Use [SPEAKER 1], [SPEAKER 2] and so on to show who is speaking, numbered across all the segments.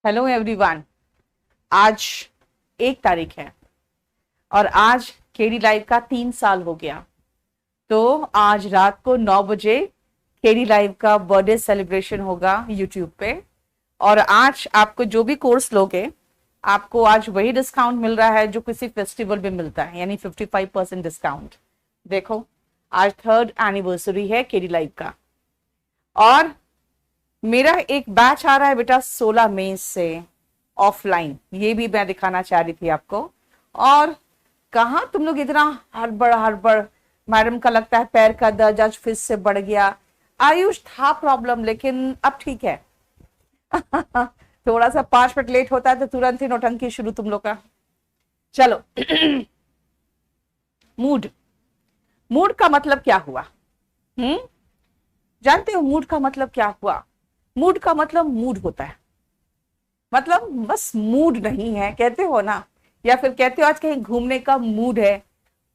[SPEAKER 1] Hello everyone. आज 1 तारीख है और आज केडी लाइव का 3 साल हो गया। तो आज रात को 9 बजे केडी लाइव का बर्थडे सेलिब्रेशन होगा यूट्यूब पे। और आज आपको जो भी कोर्स लोगे आपको आज वही डिस्काउंट मिल रहा है जो किसी फेस्टिवल में मिलता है, यानी 55% डिस्काउंट। देखो, आज 3rd एनिवर्सरी है केडी लाइव का और मेरा एक बैच आ रहा है बेटा 16 मई से ऑफलाइन। ये भी मैं दिखाना चाह रही थी आपको। और कहाँ तुम लोग इतना हड़बड़ हड़बड़, मैडम का लगता है पैर का दर्द आज फिर से बढ़ गया। आयुष था प्रॉब्लम लेकिन अब ठीक है। थोड़ा सा 5 मिनट लेट होता है तो तुरंत ही नौटंकी शुरू तुम लोग का। चलो मूड का मतलब क्या हुआ? जानते हो मूड का मतलब क्या हुआ? मूड का मतलब मूड होता है, मतलब बस मूड नहीं है, कहते हो ना, या फिर कहते हो आज कहीं घूमने का मूड है,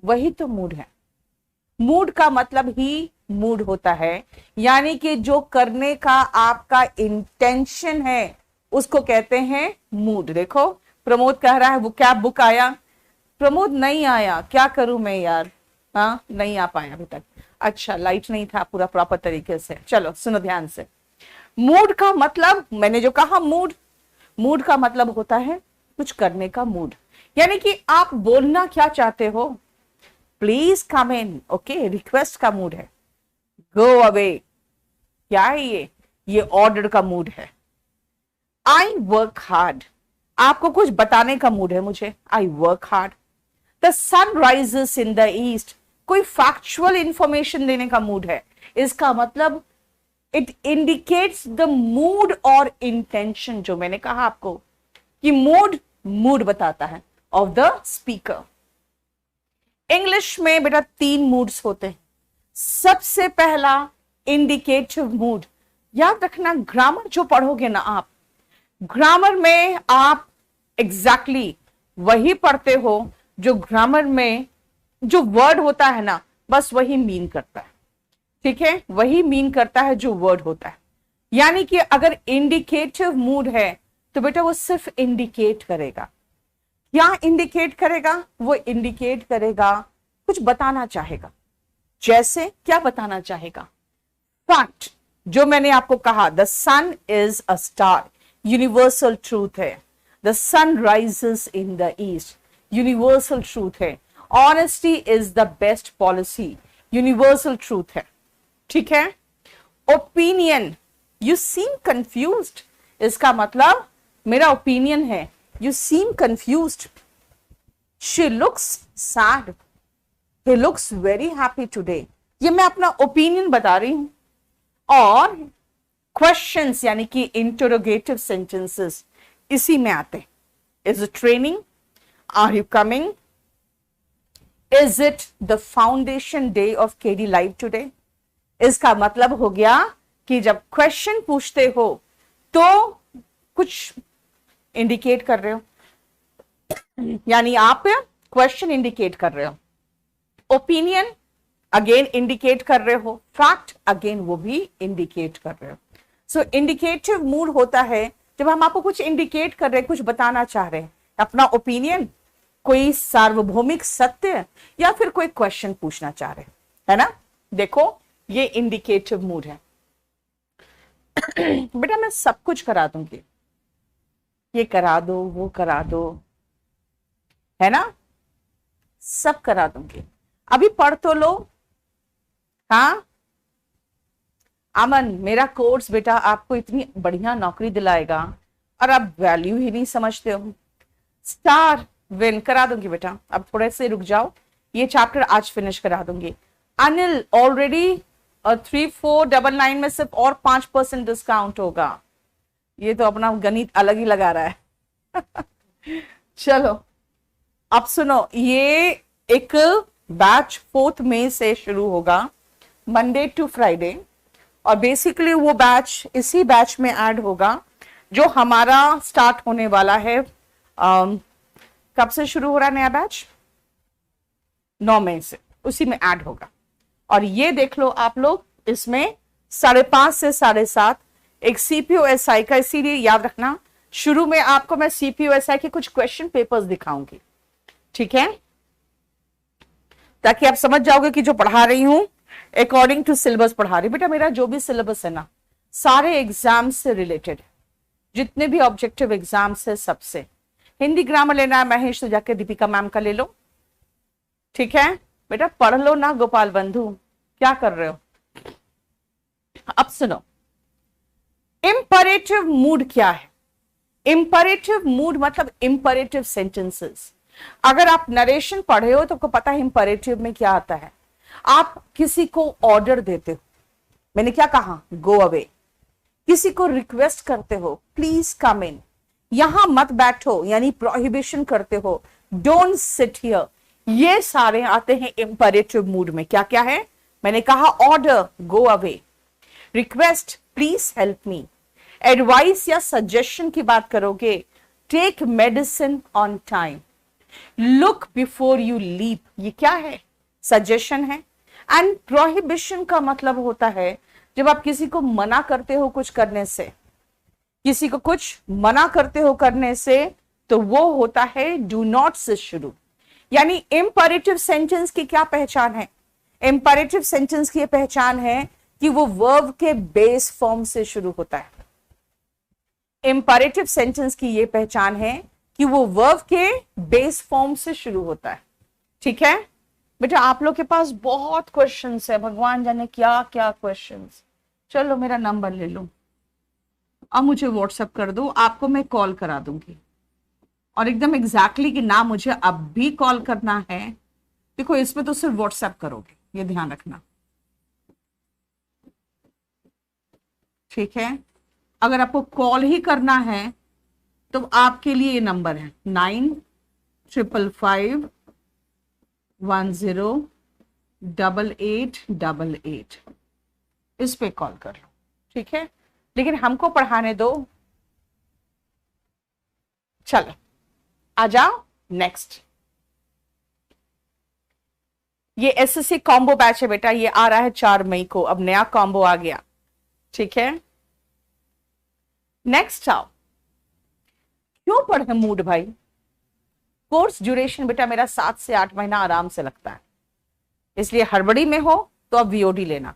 [SPEAKER 1] वही तो मूड है। मूड का मतलब ही मूड होता है, यानी कि जो करने का आपका इंटेंशन है उसको कहते हैं मूड। देखो, प्रमोद कह रहा है वो क्या बुक आया? प्रमोद नहीं आया, क्या करूं मैं यार। हाँ, नहीं आ पाया अभी तक। अच्छा, लाइट नहीं था पूरा प्रॉपर तरीके से। चलो सुनो ध्यान से। मूड का मतलब, मैंने जो कहा मूड का मतलब होता है कुछ करने का मूड, यानी कि आप बोलना क्या चाहते हो। Please come in, okay, request का मूड है। गो अवे, क्या है ये ऑर्डर का मूड है। आई वर्क हार्ड, आपको कुछ बताने का मूड है मुझे। I work hard. The sun rises in the east, कोई फैक्चुअल इंफॉर्मेशन देने का मूड है। इसका मतलब इट इंडिकेट्स द मूड और इंटेंशन। जो मैंने कहा आपको कि मूड बताता है ऑफ द स्पीकर। इंग्लिश में बेटा 3 मूड्स होते हैं। सबसे पहला इंडिकेटिव मूड। याद रखना, ग्रामर जो पढ़ोगे ना आप, ग्रामर में आप एग्जैक्टली वही पढ़ते हो जो ग्रामर में जो वर्ड होता है ना, बस वही मीन करता है। ठीक है, वही मीन करता है जो वर्ड होता है। यानी कि अगर इंडिकेटिव मूड है तो बेटा वो सिर्फ इंडिकेट करेगा। क्या इंडिकेट करेगा? वो इंडिकेट करेगा कुछ बताना चाहेगा। जैसे क्या बताना चाहेगा? फैक्ट, जो मैंने आपको कहा, the sun is a star, universal truth है। The sun rises in the east, universal truth है। Honesty is the best policy, universal truth है। ठीक है। ओपिनियन, यू सीम कंफ्यूज्ड, इसका मतलब मेरा ओपिनियन है। You seem confused. She looks sad, he looks very happy today, ये मैं अपना ओपिनियन बता रही हूं। और क्वेश्चंस यानी कि इंटरोगेटिव सेंटेंसेस इसी में आते हैं। Is it training? Are you coming? Is it the foundation day of KD live today? इसका मतलब हो गया कि जब क्वेश्चन पूछते हो तो कुछ इंडिकेट कर रहे हो, यानी आप क्वेश्चन इंडिकेट कर रहे हो। ओपिनियन अगेन इंडिकेट कर रहे हो। फैक्ट अगेन वो भी इंडिकेट कर रहे हो। सो इंडिकेटिव मूड होता है जब हम आपको कुछ इंडिकेट कर रहे हैं, कुछ बताना चाह रहे हैं, अपना ओपिनियन, कोई सार्वभौमिक सत्य, या फिर कोई क्वेश्चन पूछना चाह रहे हैं, है ना। देखो, ये इंडिकेटिव मूड है। बेटा मैं सब कुछ करा दूंगी, ये करा दो, वो करा दो, है ना, सब करा दूंगी। अभी पढ़ तो लो। हाँ अमन, मेरा कोर्स बेटा आपको इतनी बढ़िया नौकरी दिलाएगा और आप वैल्यू ही नहीं समझते हो। स्टार विन करा दूंगी बेटा, अब थोड़े से रुक जाओ, ये चैप्टर आज फिनिश करा दूंगी। अनिल, ऑलरेडी 3499 में सिर्फ और 5% डिस्काउंट होगा। ये तो अपना गणित अलग ही लगा रहा है। चलो अब सुनो, ये एक बैच 4 मई से शुरू होगा, मंडे टू फ्राइडे। और बेसिकली वो बैच इसी बैच में ऐड होगा जो हमारा स्टार्ट होने वाला है। कब से शुरू हो रहा है नया बैच? 9 मई से, उसी में ऐड होगा। और ये देख लो आप लोग, इसमें 5:30 से 7:30 एक CPO SI का, इसीलिए याद रखना शुरू में आपको मैं CPUSI के कुछ क्वेश्चन पेपर्स दिखाऊंगी, ठीक है, ताकि आप समझ जाओगे कि जो पढ़ा रही हूं अकॉर्डिंग टू सिलेबस पढ़ा रही। बेटा मेरा जो भी सिलेबस है ना, सारे एग्जाम से रिलेटेड, जितने भी ऑब्जेक्टिव एग्जाम्स है सबसे। हिंदी ग्रामर लेना है महेश तो जाके दीपिका मैम का ले लो, ठीक है बेटा, पढ़ लो ना गोपाल बंधु, क्या कर रहे हो। अब सुनो, इंपरेटिव मूड क्या है। इंपरेटिव मूड मतलब इंपरेटिव सेंटेंसेस। अगर आप नरेशन पढ़े हो तो आपको पता है इंपरेटिव में क्या आता है। आप किसी को ऑर्डर देते हो, मैंने क्या कहा, गो अवे। किसी को रिक्वेस्ट करते हो, प्लीज कम इन, यहां मत बैठो, यानी प्रोहिबिशन करते हो, डोंट सिट हियर। ये सारे आते हैं इंपरेटिव मूड में। क्या क्या है, मैंने कहा order, go away, request, please help me, advice या सजेशन की बात करोगे, take medicine on time, look before you leap, ये क्या है, सजेशन है। एंड प्रोहिबिशन का मतलब होता है जब आप किसी को मना करते हो कुछ करने से, किसी को कुछ मना करते हो करने से, तो वो होता है डू नॉट से शुरू। यानी इंपरेटिव सेंटेंस की क्या पहचान है, इंपरेटिव सेंटेंस की पहचान है कि वो वर्ब के बेस फॉर्म से शुरू होता है। इंपरेटिव सेंटेंस की ये पहचान है कि वो वर्ब के बेस फॉर्म से शुरू होता है, ठीक है बेटा। आप लोग के पास बहुत क्वेश्चंस है, भगवान जाने क्या क्या क्वेश्चंस। चलो मेरा नंबर ले लो, अब मुझे व्हाट्सएप कर दो, आपको मैं कॉल करा दूंगी, और एकदम एग्जैक्टली कि ना मुझे अब भी कॉल करना है। देखो इसमें तो सिर्फ व्हाट्सएप करोगे, ये ध्यान रखना, ठीक है। अगर आपको कॉल ही करना है तो आपके लिए ये नंबर है 9555108888, इस पे कॉल कर लो, ठीक है। लेकिन हमको पढ़ाने दो। चलो आ जाओ नेक्स्ट। ये SSC कॉम्बो बैच है बेटा, ये आ रहा है 4 मई को, अब नया कॉम्बो आ गया, ठीक है। नेक्स्ट आओ, क्यों पढ़े मूड भाई। कोर्स ड्यूरेशन बेटा मेरा 7 से 8 महीना आराम से लगता है, इसलिए हड़बड़ी में हो तो अब VOD लेना,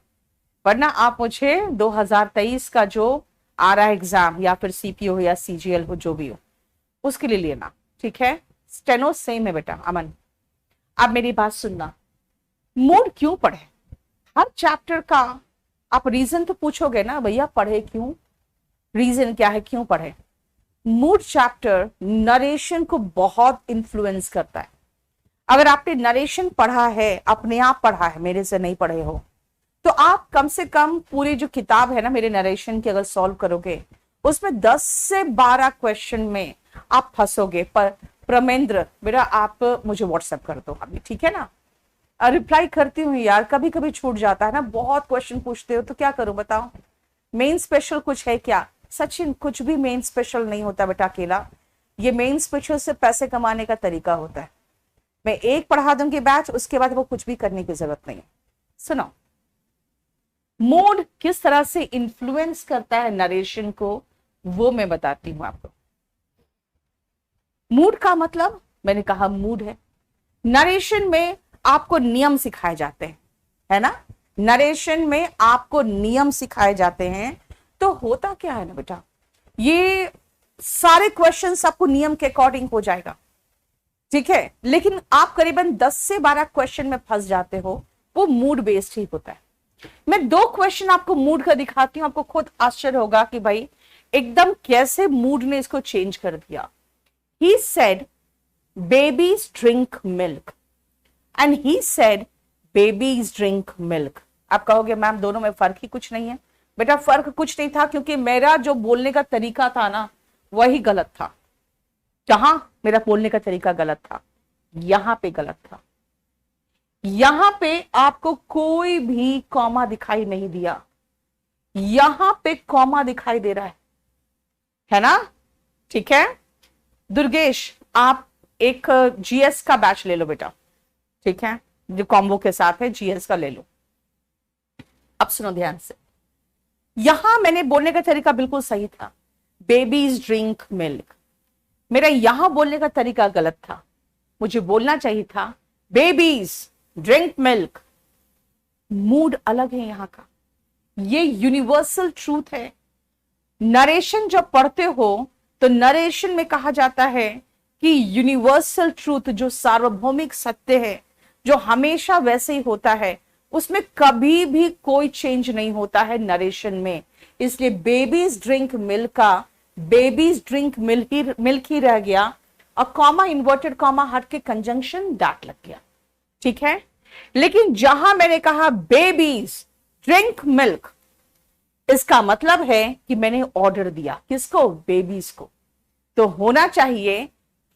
[SPEAKER 1] वरना आप मुझे 2023 का जो आ रहा है एग्जाम, या फिर CPO हो या CGL हो, जो भी हो उसके लिए लेना, ठीक है। स्टेनो सेम है बेटा। अमन अब मेरी बात सुनना, मूड क्यों पढ़े, हर चैप्टर का आप रीजन तो पूछोगे ना, भैया पढ़े क्यों, रीजन क्या है क्यों पढ़े। मूड चैप्टर नरेशन को बहुत इन्फ्लुएंस करता है। अगर आपने नरेशन पढ़ा है, अपने आप पढ़ा है, मेरे से नहीं पढ़े हो, तो आप कम से कम पूरी जो किताब है ना मेरे नरेशन की अगर सॉल्व करोगे, उसमें 10 से 12 क्वेश्चन में आप फंसोगे। पर प्रमेंद्र बेटा आप मुझे व्हाट्सएप कर दो अभी, ठीक है ना, रिप्लाई करती हूँ यार, कभी कभी छूट जाता है ना, बहुत क्वेश्चन पूछते हो तो क्या करूं बताओ। मेन स्पेशल कुछ है क्या सचिन, कुछ भी मेन स्पेशल नहीं होता बेटा अकेला, ये मेन स्पेशल से पैसे कमाने का तरीका होता है। मैं एक पढ़ा दूंगी बैच, उसके बाद वो कुछ भी करने की जरूरत नहीं है। सुनो, मूड किस तरह से इन्फ्लुएंस करता है नरेशन को, वो मैं बताती हूं आपको। मूड का मतलब मैंने कहा मूड है। नरेशन में आपको नियम सिखाए जाते हैं, है ना, नरेशन में आपको नियम सिखाए जाते हैं। तो होता क्या है ना बेटा, ये सारे क्वेश्चंस आपको नियम के अकॉर्डिंग हो जाएगा, ठीक है, लेकिन आप करीबन 10 से 12 क्वेश्चन में फंस जाते हो, वो मूड बेस्ड ही होता है। मैं 2 क्वेश्चन आपको मूड का दिखाती हूं, आपको खुद आश्चर्य होगा कि भाई एकदम कैसे मूड ने इसको चेंज कर दिया। He said babies drink milk and he said babies drink milk। आप कहोगे मैम दोनों में फर्क ही कुछ नहीं है। बेटा फर्क कुछ नहीं था, क्योंकि मेरा जो बोलने का तरीका था ना वही गलत था। जहां मेरा बोलने का तरीका गलत था, यहां पे गलत था। यहां पे आपको कोई भी कॉमा दिखाई नहीं दिया, यहां पे कॉमा दिखाई दे रहा है ना, ठीक है। दुर्गेश आप एक GS का बैच ले लो बेटा, ठीक है, जो कॉम्बो के साथ है GS का ले लो। अब सुनो ध्यान से, यहां मैंने बोलने का तरीका बिल्कुल सही था, बेबीज ड्रिंक मिल्क। मेरा यहां बोलने का तरीका गलत था, मुझे बोलना चाहिए था बेबीज ड्रिंक मिल्क। मूड अलग है यहां का, ये यूनिवर्सल ट्रूथ है। नरेशन जब पढ़ते हो तो नरेशन में कहा जाता है कि यूनिवर्सल ट्रूथ, जो सार्वभौमिक सत्य है, जो हमेशा वैसे ही होता है, उसमें कभी भी कोई चेंज नहीं होता है नरेशन में। इसलिए बेबीज ड्रिंक मिल्क का बेबीज ड्रिंक मिल्क ही रह गया, और कॉमा इन्वर्टेड कॉमा हट के कंजंक्शन दैट लग गया। ठीक है, लेकिन जहां मैंने कहा बेबीज ड्रिंक मिल्क, इसका मतलब है कि मैंने ऑर्डर दिया किसको? बेबीज को। तो होना चाहिए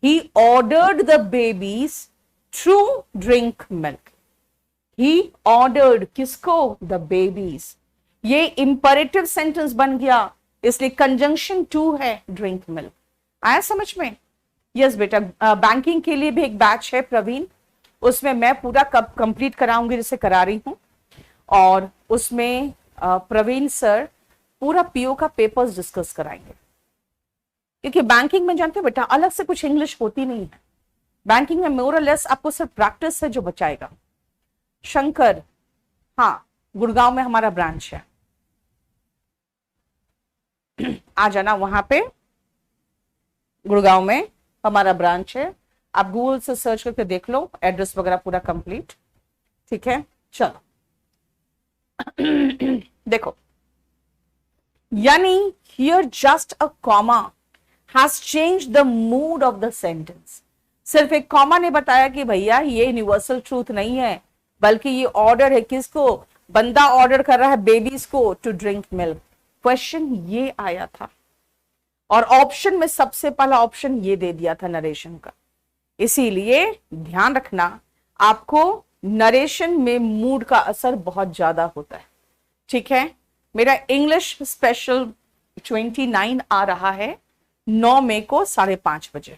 [SPEAKER 1] he ordered the babies to drink milk. He ordered किसको? The babies. ये इंपरेटिव सेंटेंस बन गया, इसलिए कंजंक्शन टू है ड्रिंक मिल्क। आया समझ में? यस बेटा, बैंकिंग के लिए भी एक बैच है प्रवीण, उसमें मैं पूरा कब कंप्लीट कराऊंगी जैसे करा रही हूं, और उसमें प्रवीण सर पूरा पीओ का पेपर्स डिस्कस कराएंगे। क्योंकि बैंकिंग में जानते हो बेटा अलग से कुछ इंग्लिश होती नहीं है, बैंकिंग में मोर और लेस आपको सिर्फ प्रैक्टिस है जो बचाएगा। शंकर, हाँ गुड़गांव में हमारा ब्रांच है, आ जाना वहां पे, गुड़गांव में हमारा ब्रांच है। आप गूगल से सर्च करके देख लो, एड्रेस वगैरह पूरा कंप्लीट। ठीक है, चलो देखो, यानी here just a comma has change the mood off the sentence. सिर्फ एक कॉमा ने बताया कि भैया ये यूनिवर्सल ट्रूथ नहीं है, बल्कि ये ऑर्डर है किसको? बंदा ऑर्डर कर रहा है बेबीज को टू ड्रिंक मिल्क। क्वेश्चन ये आया था, और ऑप्शन में सबसे पहला ऑप्शन ये दे दिया था नरेशन का। इसीलिए ध्यान रखना, आपको नरेशन में मूड का असर बहुत ज्यादा होता है। ठीक है, मेरा इंग्लिश स्पेशल 29 आ रहा है 9 मई को 5:30 बजे।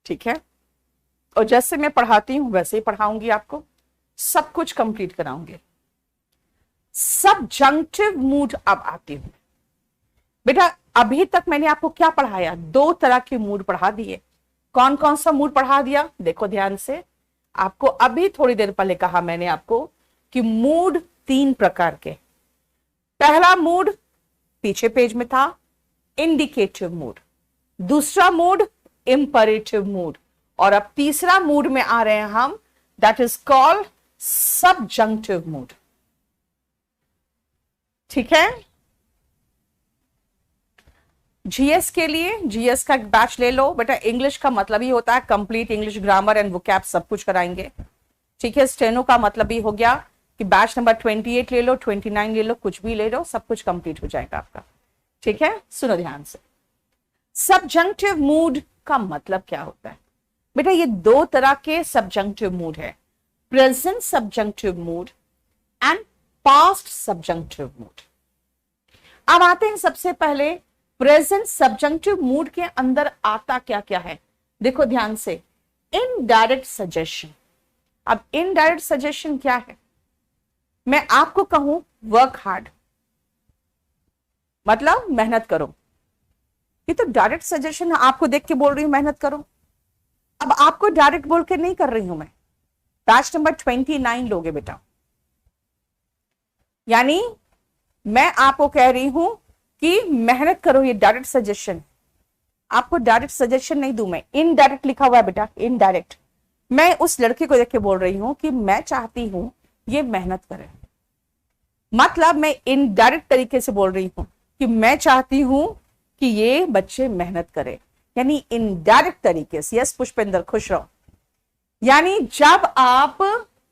[SPEAKER 1] ठीक है, और जैसे मैं पढ़ाती हूं वैसे ही पढ़ाऊंगी, आपको सब कुछ कंप्लीट कराऊंगी। सबजंक्टिव मूड अब आती हूं बेटा। अभी तक मैंने आपको क्या पढ़ाया? 2 तरह के मूड पढ़ा दिए। कौन कौन सा मूड पढ़ा दिया? देखो ध्यान से, आपको अभी थोड़ी देर पहले कहा मैंने आपको कि मूड 3 प्रकार के। पहला मूड पीछे पेज में था, इंडिकेटिव मूड। दूसरा मूड इंपरेटिव मूड, और अब तीसरा मूड में आ रहे हैं हम, दैट इज कॉल्ड सबजंक्टिव मूड। ठीक है, जीएस के लिए जीएस का एक बैच ले लो बेटा। इंग्लिश का मतलब ही होता है complete English grammar and vocab सब कुछ कराएंगे। ठीक है, स्टेनो का मतलब ही हो गया कि बैच नंबर 28 ले लो, 29 ले लो, कुछ भी ले लो, सब कुछ कंप्लीट हो जाएगा आपका। ठीक है, सुनो ध्यान से, सबजंक्टिव मूड का मतलब क्या होता है बेटा? ये 2 तरह के सबजंक्टिव मूड है, present subjunctive mood and past subjunctive mood. अब आते हैं सबसे पहले प्रेजेंट सबजंक्टिव मूड के अंदर आता क्या क्या है। देखो ध्यान से, इनडायरेक्ट सजेशन। अब इनडायरेक्ट सजेशन क्या है? मैं आपको कहूं वर्क हार्ड, मतलब मेहनत करो, ये तो डायरेक्ट सजेशन है। आपको देख के बोल रही हूं मेहनत करो। अब आपको डायरेक्ट बोल के नहीं कर रही हूं मैं। बैच नंबर 29 लोगे बेटा, यानी मैं आपको कह रही हूं कि मेहनत करो, ये डायरेक्ट सजेशन। आपको डायरेक्ट सजेशन नहीं दूं मैं, इनडायरेक्ट लिखा हुआ है बेटा, इनडायरेक्ट। मैं उस लड़के को देख के बोल रही हूं कि मैं चाहती हूं ये मेहनत करे, मतलब मैं इनडायरेक्ट तरीके से बोल रही हूं कि मैं चाहती हूं कि ये बच्चे मेहनत करें, यानी इनडायरेक्ट तरीके से। यस पुष्पेंद्र, खुश रहो। यानी जब आप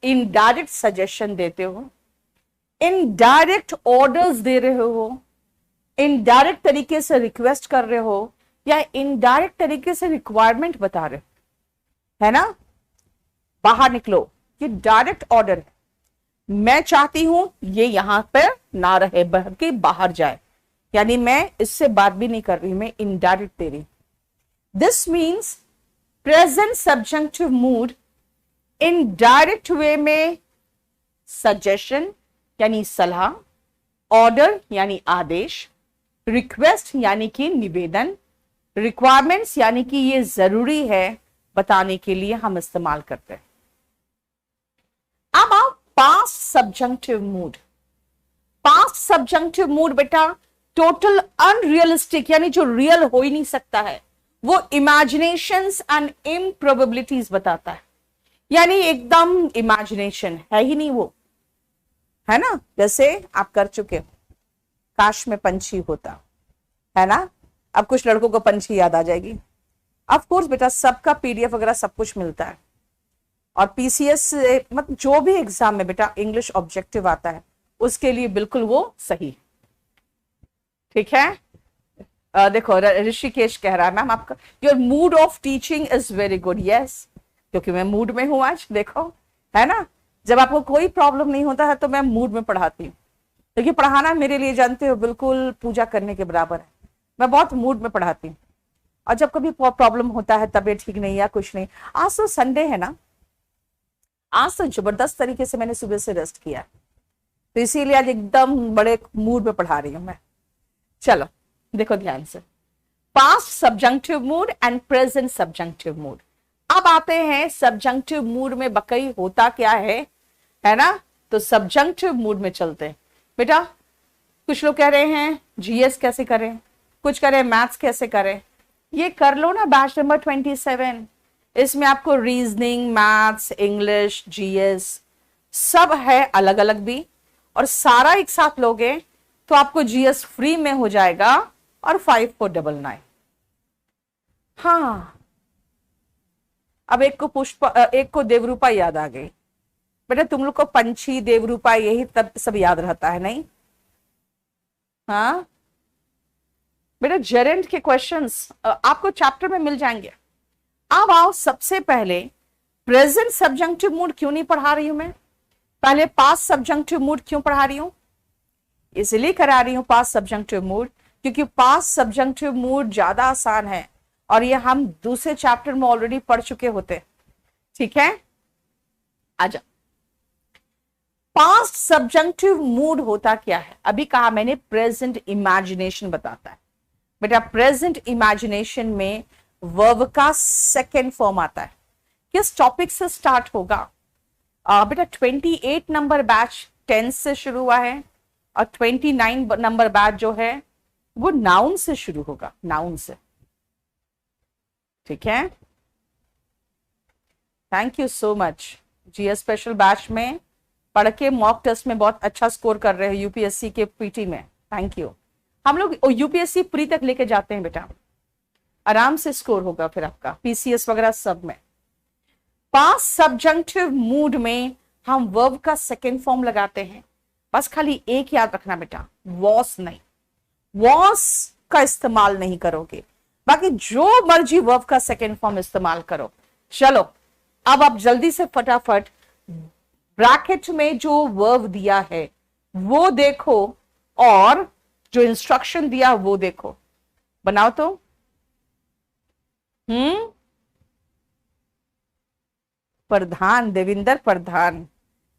[SPEAKER 1] इनडायरेक्ट सजेशन देते हो, इनडायरेक्ट ऑर्डर्स दे रहे हो, इनडायरेक्ट तरीके से रिक्वेस्ट कर रहे हो, या इनडायरेक्ट तरीके से रिक्वायरमेंट बता रहे हो, है ना, बाहर निकलो, ये डायरेक्ट ऑर्डर है। मैं चाहती हूं ये यहां पर ना रहे, बल्कि बाहर जाए, यानी मैं इससे बात भी नहीं कर रही, मैं इनडायरेक्ट दे रही। This means present subjunctive mood indirect way में सजेशन यानी सलाह, ऑर्डर यानी आदेश, रिक्वेस्ट यानी कि निवेदन, रिक्वायरमेंट्स यानी कि ये जरूरी है बताने के लिए हम इस्तेमाल करते हैं। अब आओ past subjunctive mood. Past subjunctive mood बेटा टोटल अनरियलिस्टिक यानी जो रियल हो ही नहीं सकता है, वो इमेजिनेशंस एंड इम्प्रोबेबिलिटीज बताता है। यानी एकदम इमेजिनेशन है ही नहीं वो, है ना। जैसे आप कर चुके हो, काश में पंछी होता, है ना। अब कुछ लड़कों को पंछी याद आ जाएगी। ऑफ कोर्स बेटा सबका पीडीएफ वगैरह सब कुछ मिलता है, और पीसीएस मतलब जो भी एग्जाम में बेटा इंग्लिश ऑब्जेक्टिव आता है उसके लिए बिल्कुल वो सही, ठीक है। देखो ऋषिकेश कह रहा है मैम आपका your mood off teaching is very good. Yes, क्योंकि मैं मूड में हूं आज, देखो, है ना। जब आपको कोई प्रॉब्लम नहीं होता है तो मैं मूड में पढ़ाती हूँ, क्योंकि पढ़ाना मेरे लिए जानते हो बिल्कुल पूजा करने के बराबर है। मैं बहुत मूड में पढ़ाती हूँ, और जब कभी प्रॉब्लम होता है, तबीयत ठीक नहीं या कुछ नहीं, आज तो संडे है ना, आज तो जबरदस्त तरीके से मैंने सुबह से रेस्ट किया, तो इसीलिए आज एकदम बड़े मूड में पढ़ा रही हूं मैं। चलो देखो ध्यान से, past subjunctive mood and present subjunctive mood. अब आते हैं सब्जंक्टिव मूड में बकई होता क्या है ना। तो सब्जंक्टिव मूड में चलते हैं बेटा। कुछ लोग कह रहे हैं जीएस कैसे करें, कुछ कह रहे हैं मैथ्स कैसे करें। ये कर लो ना बैच नंबर 27, इसमें आपको रीजनिंग, मैथ्स, इंग्लिश, जीएस सब है अलग अलग भी, और सारा एक साथ लोगे तो आपको जीएस फ्री में हो जाएगा, और 5499। हाँ, अब एक को देवरूपा याद आ गई बेटा। तुम लोग को पंछी, देवरूपा यही तब सब याद रहता है नहीं? हाँ बेटा, जेरेंट के क्वेश्चंस आपको चैप्टर में मिल जाएंगे। अब आओ, सबसे पहले प्रेजेंट सब्जंक्टिव मूड क्यों नहीं पढ़ा रही हूं मैं, पहले पास्ट सब्जंक्टिव मूड क्यों पढ़ा रही हूं? इसलिए करा रही हूं पास्ट सब्जंक्टिव मूड, क्योंकि पास्ट सब्जंक्टिव मूड ज्यादा आसान है, और ये हम दूसरे चैप्टर में ऑलरेडी पढ़ चुके होते। ठीक है, आजा। पास्ट सब्जंक्टिव मूड होता क्या है? अभी कहा मैंने प्रेजेंट इमेजिनेशन बताता है बेटा। प्रेजेंट इमेजिनेशन में वर्ब का सेकेंड फॉर्म आता है। किस टॉपिक से स्टार्ट होगा? बेटा 28 नंबर बैच टेंस से शुरू हुआ है, और 29 नंबर बैच जो है वो नाउन से शुरू होगा, नाउन से। ठीक है, thank you so much. GS special batch में पढ़ के मॉक टेस्ट में बहुत अच्छा स्कोर कर रहे हो, यूपीएससी के पीटी में, थैंक यू। हम लोग यूपीएससी प्री तक लेके जाते हैं बेटा, आराम से स्कोर होगा फिर आपका पीसीएस वगैरह सब में। पास्ट सब्जंक्टिव मूड में हम वर्ब का सेकेंड फॉर्म लगाते हैं। बस खाली एक याद रखना बेटा, वॉस नहीं, वॉस का इस्तेमाल नहीं करोगे, बाकी जो मर्जी वर्ब का सेकेंड फॉर्म इस्तेमाल करो। चलो अब आप जल्दी से फटाफट ब्रैकेट में जो वर्ब दिया है वो देखो, और जो इंस्ट्रक्शन दिया वो देखो, बनाओ तो। प्रधान, देविंदर प्रधान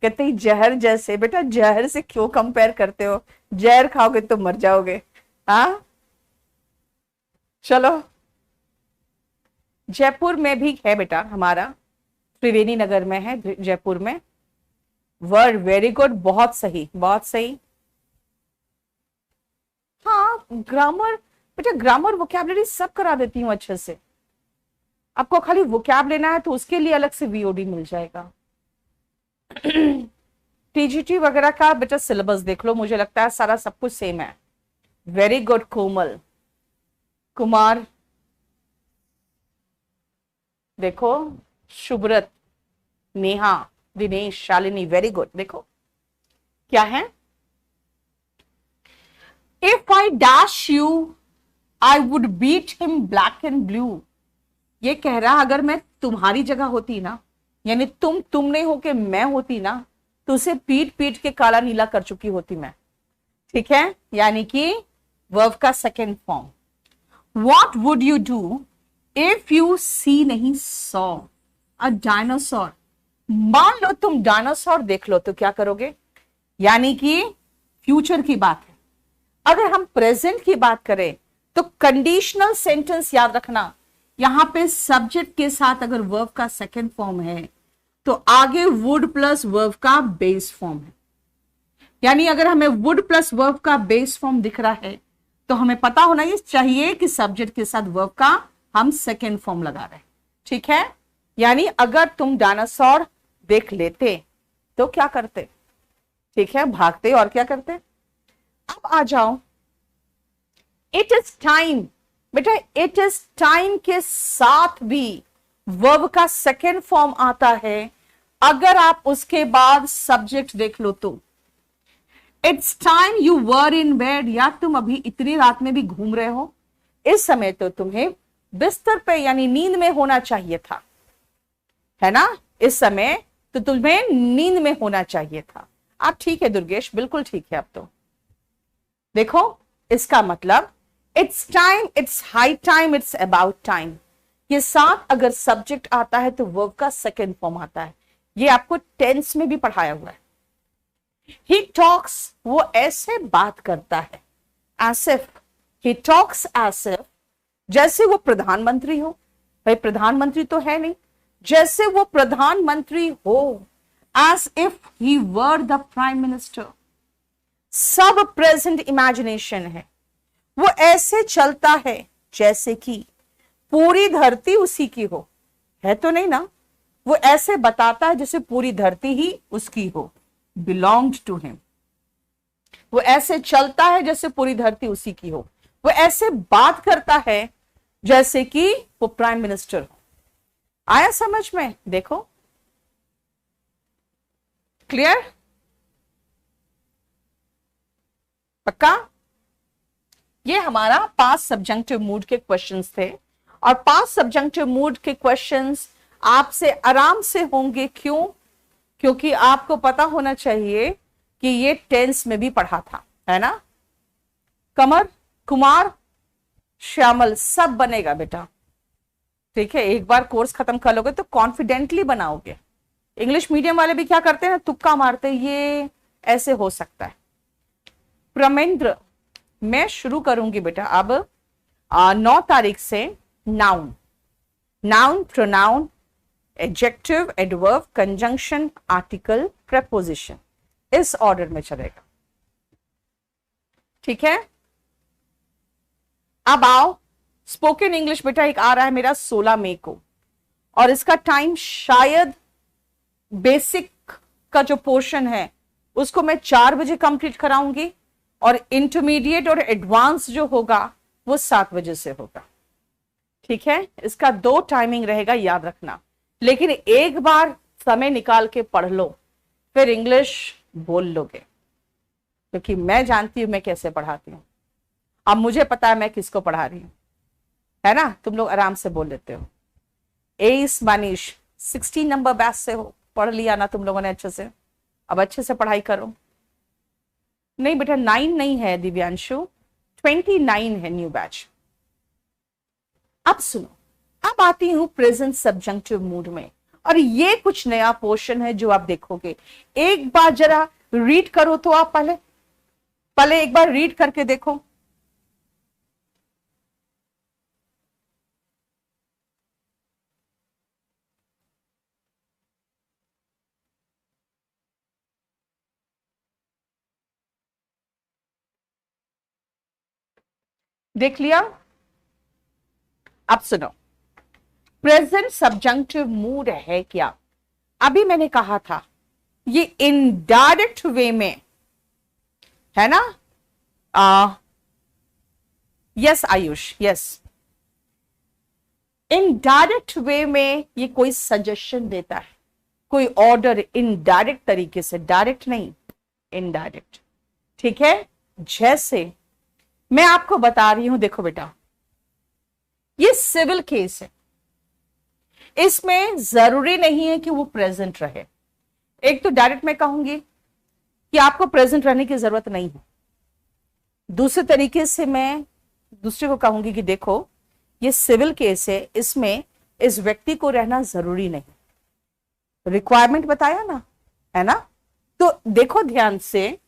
[SPEAKER 1] कहते ही जहर जैसे। बेटा जहर से क्यों कंपेयर करते हो, जहर खाओगे तो मर जाओगे। हाँ चलो, जयपुर में भी है बेटा हमारा, त्रिवेणी नगर में है जयपुर में। वर्ड वेरी गुड, बहुत सही, बहुत सही। हाँ ग्रामर बेटा, ग्रामर वोकैबुलरी सब करा देती हूँ अच्छे से। आपको खाली वोकैब लेना है तो उसके लिए अलग से वीओडी मिल जाएगा। टीजीटी वगैरह का बेटा सिलेबस देख लो, मुझे लगता है सारा सब कुछ सेम है। वेरी गुड कोमल, कुमार देखो, शुभ्रत, नेहा, दिनेश, शालिनी, वेरी गुड। देखो क्या है, if I dash you I would beat him black and blue. ये कह रहा अगर मैं तुम्हारी जगह होती ना, यानी तुम नहीं होके मैं होती ना, तो उसे पीट पीट के काला नीला कर चुकी होती मैं। ठीक है, यानी कि वर्ब का second form. What would you do if you see नहीं सॉ अ डायनासोर। मान लो तुम डायनासोर देख लो तो क्या करोगे, यानी कि फ्यूचर की बात है। अगर हम प्रेजेंट की बात करें तो कंडीशनल सेंटेंस याद रखना, यहां पे सब्जेक्ट के साथ अगर वर्ब का सेकंड फॉर्म है तो आगे वुड प्लस वर्ब का बेस फॉर्म है। यानी अगर हमें वुड प्लस वर्ब का बेस फॉर्म दिख रहा है तो हमें पता होना ये चाहिए कि सब्जेक्ट के साथ वर्ब का हम सेकंड फॉर्म लगा रहे हैं। ठीक है, यानी अगर तुम डायनासोर देख लेते तो क्या करते? ठीक है, भागते और क्या करते? अब आ जाओ, इट इज टाइम। बेटा इट इज टाइम के साथ भी वर्ब का सेकेंड फॉर्म आता है अगर आप उसके बाद सब्जेक्ट देख लो तो। It's time you were in bed, या तुम अभी इतनी रात में भी घूम रहे हो, इस समय तो तुम्हें बिस्तर पे यानी नींद में होना चाहिए था, है ना? इस समय तो तुम्हें नींद में होना चाहिए था। अब ठीक है दुर्गेश, बिल्कुल ठीक है। अब तो देखो इसका मतलब it's time, it's high time, it's about time, ये साथ अगर सब्जेक्ट आता है तो वर्ब का सेकेंड फॉर्म आता है। ये आपको टेंस में भी पढ़ाया हुआ है। ही टॉक्स, वो ऐसे बात करता है, as if, he talks as if, जैसे वो प्रधानमंत्री हो। भाई प्रधानमंत्री तो है नहीं, जैसे वो प्रधानमंत्री हो, as if he were the prime minister। सब प्रेजेंट इमेजिनेशन है। वो ऐसे चलता है जैसे कि पूरी धरती उसी की हो, है तो नहीं ना? वो ऐसे बताता है जैसे पूरी धरती ही उसकी हो, बिलोंग्ड टू हिम। वो ऐसे चलता है जैसे पूरी धरती उसी की हो। वो ऐसे बात करता है जैसे कि वो प्राइम मिनिस्टर हो। आया समझ में? देखो क्लियर? पक्का? ये हमारा पास्ट सब्जंक्टिव मूड के क्वेश्चंस थे, और पास्ट सब्जंक्टिव मूड के क्वेश्चंस आपसे आराम से होंगे। क्यों? क्योंकि आपको पता होना चाहिए कि ये टेंस में भी पढ़ा था, है ना? कमर, कुमार, श्यामल सब बनेगा बेटा। ठीक है, एक बार कोर्स खत्म कर लोगे तो कॉन्फिडेंटली बनाओगे। इंग्लिश मीडियम वाले भी क्या करते हैं ना, तुक्का मारते, ये ऐसे हो सकता है। प्रमेंद्र, मैं शुरू करूंगी बेटा अब 9 तारीख से noun, noun, pronoun, adjective, adverb, conjunction, article, preposition, इस ऑर्डर में चलेगा। ठीक है, अब आओ स्पोकन इंग्लिश बेटा एक आ रहा है मेरा 16 मई को, और इसका टाइम शायद बेसिक का जो पोर्शन है उसको मैं 4 बजे कंप्लीट कराऊंगी, और इंटरमीडिएट और एडवांस जो होगा वो 7 बजे से होगा। ठीक है, इसका 2 टाइमिंग रहेगा, याद रखना। लेकिन एक बार समय निकाल के पढ़ लो, फिर इंग्लिश बोल लोगे, क्योंकि मैं जानती हूं मैं कैसे पढ़ाती हूं। अब मुझे पता है मैं किसको पढ़ा रही हूं, है ना? तुम लोग आराम से बोल लेते हो। एस मनीष 16 नंबर बैच से हो, पढ़ लिया ना तुम लोगों ने अच्छे से? अब अच्छे से पढ़ाई करो। नहीं बेटा 9 नहीं है दिव्यांशु, 29 है न्यू बैच। अब सुनो, अब आती हूं प्रेजेंट सब्जंक्टिव मूड में, और ये कुछ नया पोर्शन है जो आप देखोगे। एक बार जरा रीड करो तो आप पहले एक बार रीड करके देखो। देख लिया? अब सुनो, प्रेजेंट सब्जंक्टिव मूड है क्या? अभी मैंने कहा था ये इनडायरेक्ट वे में है ना? Yes Ayush, yes, indirect way में ये कोई सजेशन देता है, कोई ऑर्डर, इनडायरेक्ट तरीके से, डायरेक्ट नहीं, इनडायरेक्ट। ठीक है, जैसे मैं आपको बता रही हूं, देखो बेटा ये सिविल केस है, इसमें जरूरी नहीं है कि वो प्रेजेंट रहे। एक तो डायरेक्ट मैं कहूंगी कि आपको प्रेजेंट रहने की जरूरत नहीं है। दूसरे तरीके से मैं दूसरे को कहूंगी कि देखो ये सिविल केस है, इसमें इस व्यक्ति को रहना जरूरी नहीं। रिक्वायरमेंट बताया ना, है ना? तो देखो ध्यान से,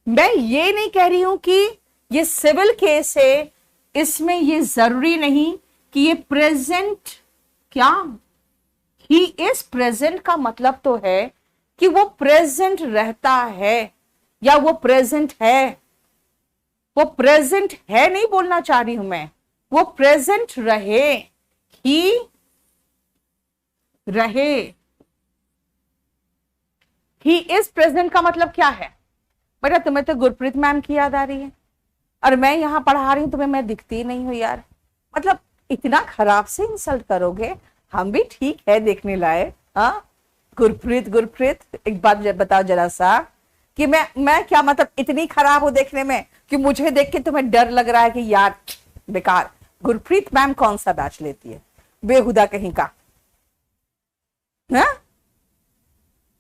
[SPEAKER 1] मैं ये नहीं कह रही हूं कि ये सिविल केस है, इसमें ये जरूरी नहीं कि ये प्रेजेंट, क्या ही इज प्रेजेंट का मतलब तो है कि वो प्रेजेंट रहता है या वो प्रेजेंट है। वो प्रेजेंट है नहीं बोलना चाह रही हूं मैं, वो प्रेजेंट रहे, ही रहे। ही इज प्रेजेंट का मतलब क्या है? बेटा तुम्हें तो गुरप्रीत मैम की याद आ रही है, और मैं यहां पढ़ा रही हूं, तुम्हें मैं दिखती नहीं हूं यार। मतलब इतना खराब से इंसल्ट करोगे? हम भी ठीक है देखने लायक। हाँ गुरप्रीत, गुरप्रीत एक बात बताओ जरा सा, कि मैं क्या मतलब इतनी खराब हूं देखने में कि मुझे देख के तुम्हें डर लग रहा है कि यार बेकार। गुरप्रीत मैम कौन सा बैच लेती है, बेहुदा कहीं का। हाँ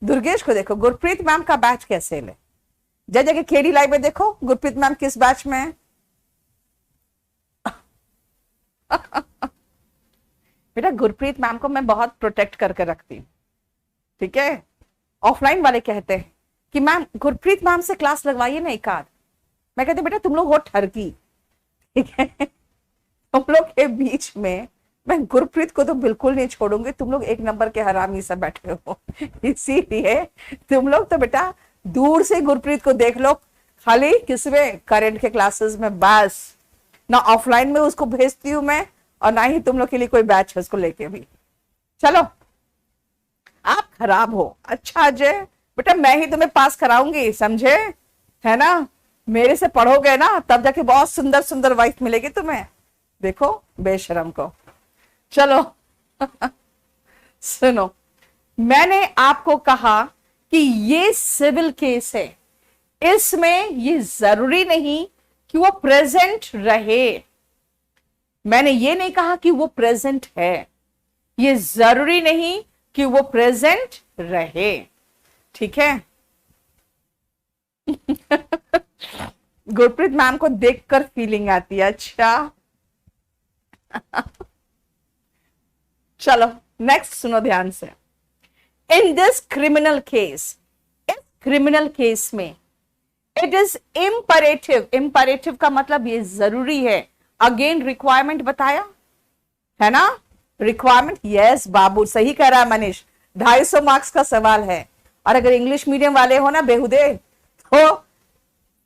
[SPEAKER 1] दुर्गेश को देखो, गुरप्रीत मैम का बैच कैसे ले, जगह जगह केडी लाइव में देखो गुरप्रीत मैम किस बैच में है। बेटा गुरप्रीत मैम को मैं बहुत प्रोटेक्ट करके रखती हूँ, ठीक है। ऑफलाइन वाले कहते हैं कि मैम गुरप्रीत मैम से क्लास लगवाइए ना एक आध। मैं कहती बेटा तुम लोग हो ठरकी, ठीक है। तुम लोग के बीच में मैं गुरप्रीत को तो बिल्कुल नहीं छोड़ूंगी, तुम लोग एक नंबर के हरामी सब बैठे हो। इसीलिए तुम लोग तो बेटा दूर से गुरप्रीत को देख लो, खाली किसमें, करंट के क्लासेस में, बस। ना ऑफलाइन में उसको भेजती हूं मैं, और ना ही तुम लोग के लिए कोई बैच है उसको लेके भी। चलो आप खराब हो, अच्छा अजय बेटा मैं ही तुम्हें पास कराऊंगी, समझे, है ना। मेरे से पढ़ोगे ना तब जाके बहुत सुंदर सुंदर वाइफ मिलेगी तुम्हें। देखो बेशरम को। चलो सुनो, मैंने आपको कहा कि ये सिविल केस है, इसमें ये जरूरी नहीं कि वो प्रेजेंट रहे। मैंने ये नहीं कहा कि वो प्रेजेंट है, ये जरूरी नहीं कि वो प्रेजेंट रहे, ठीक है। गुरप्रीत मैम को देखकर फीलिंग आती है, अच्छा। चलो नेक्स्ट सुनो ध्यान से। इन दिस क्रिमिनल केस, इस क्रिमिनल केस में इट इज इम्परेटिव, इम्परेटिव का मतलब ये जरूरी है। अगेन रिक्वायरमेंट बताया है ना, रिक्वायरमेंट, यस बाबू सही कह रहा है मनीष, 250 मार्क्स का सवाल है। और अगर इंग्लिश मीडियम वाले हो ना बेहुदे, तो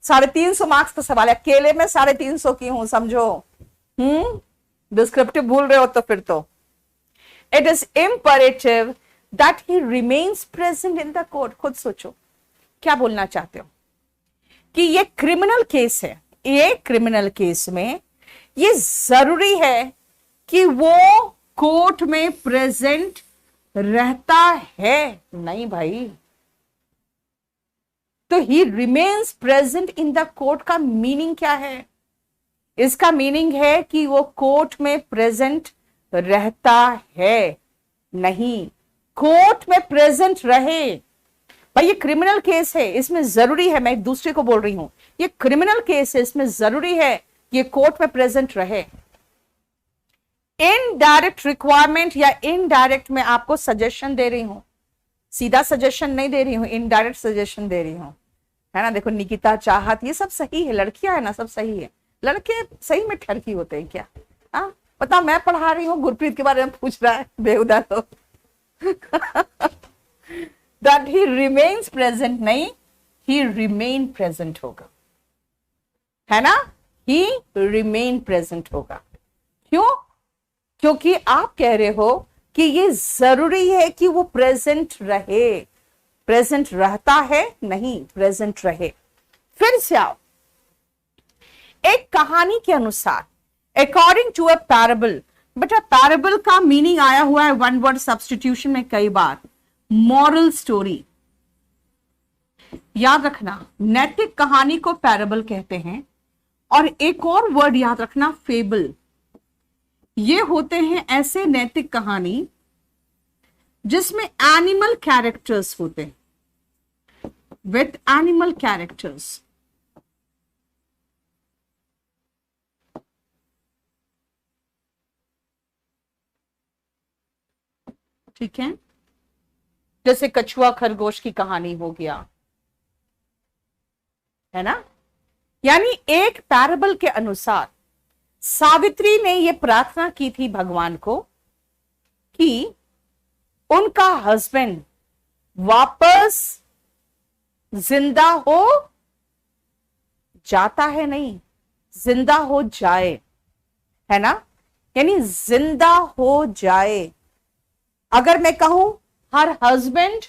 [SPEAKER 1] 350 मार्क्स का सवाल है। अकेले में 350 की हूं समझो। डिस्क्रिप्टिव भूल रहे हो तो फिर तो। It is imperative that he remains present in the court. खुद सोचो क्या बोलना चाहते हो, कि ये क्रिमिनल केस है, ये क्रिमिनल केस में ये जरूरी है कि वो कोर्ट में प्रेजेंट रहता है। नहीं भाई, तो ही remains present in the court का मीनिंग क्या है? इसका मीनिंग है कि वो कोर्ट में प्रेजेंट रहता है, नहीं कोर्ट में प्रेजेंट रहे। भाई ये क्रिमिनल केस है, इसमें जरूरी है, मैं एक दूसरे को बोल रही हूं, ये क्रिमिनल केस है, इसमें जरूरी है ये कोर्ट में प्रेजेंट रहे। इनडायरेक्ट रिक्वायरमेंट या इनडायरेक्ट में आपको सजेशन दे रही हूं, सीधा सजेशन नहीं दे रही हूं, इनडायरेक्ट सजेशन दे रही हूं, है ना। देखो निकिता, चाहत, ये सब सही है, लड़कियां है ना सब सही है, लड़के सही में ठरकी होते हैं क्या? हाँ पता, मैं पढ़ा रही हूँ, गुरप्रीत के बारे में पूछ रहा है बेहुदा तो। दैट ही रिमेन्स प्रेजेंट, नहीं ही रिमेन प्रेजेंट होगा, है ना, ही रिमेन प्रेजेंट होगा। क्यों? क्योंकि आप कह रहे हो कि ये जरूरी है कि वो प्रेजेंट रहे। प्रेजेंट रहता है, नहीं प्रेजेंट रहे। फिर से आओ, एक कहानी के अनुसार, अकॉर्डिंग टू अ पैराबल। बेटा पैराबल का मीनिंग आया हुआ है वन वर्ड सब्स्टिट्यूशन में कई बार, मॉरल स्टोरी। याद रखना, नैतिक कहानी को पैराबल कहते हैं। और एक और वर्ड याद रखना, फेबल। ये होते हैं ऐसे नैतिक कहानी जिसमें एनिमल कैरेक्टर्स होते हैं, विथ एनिमल कैरेक्टर्स। ठीक है, जैसे कछुआ खरगोश की कहानी हो गया, है ना। यानी एक पैराबल के अनुसार सावित्री ने यह प्रार्थना की थी भगवान को कि उनका हस्बैंड वापस जिंदा हो जाता है, नहीं, जिंदा हो जाए, है ना, यानी जिंदा हो जाए। अगर मैं कहूं हर हस्बैंड,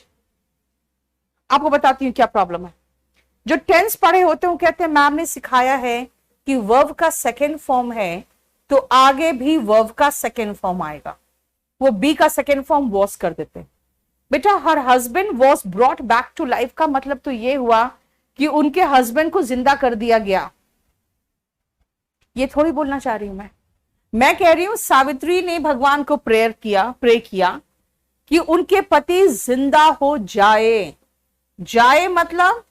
[SPEAKER 1] आपको बताती हूं क्या प्रॉब्लम है। जो टेंस पढ़े होते हैं वो कहते हैं मैम ने सिखाया है कि वर्ब का सेकेंड फॉर्म है तो आगे भी वर्ब का सेकेंड फॉर्म आएगा, वो बी का सेकेंड फॉर्म वॉज कर देते। बेटा हर husband was brought back to life का मतलब तो ये हुआ कि उनके हस्बैंड को जिंदा कर दिया गया। ये थोड़ी बोलना चाह रही हूं मैं कह रही हूं सावित्री ने भगवान को प्रे किया कि उनके पति जिंदा हो जाए। जाए मतलब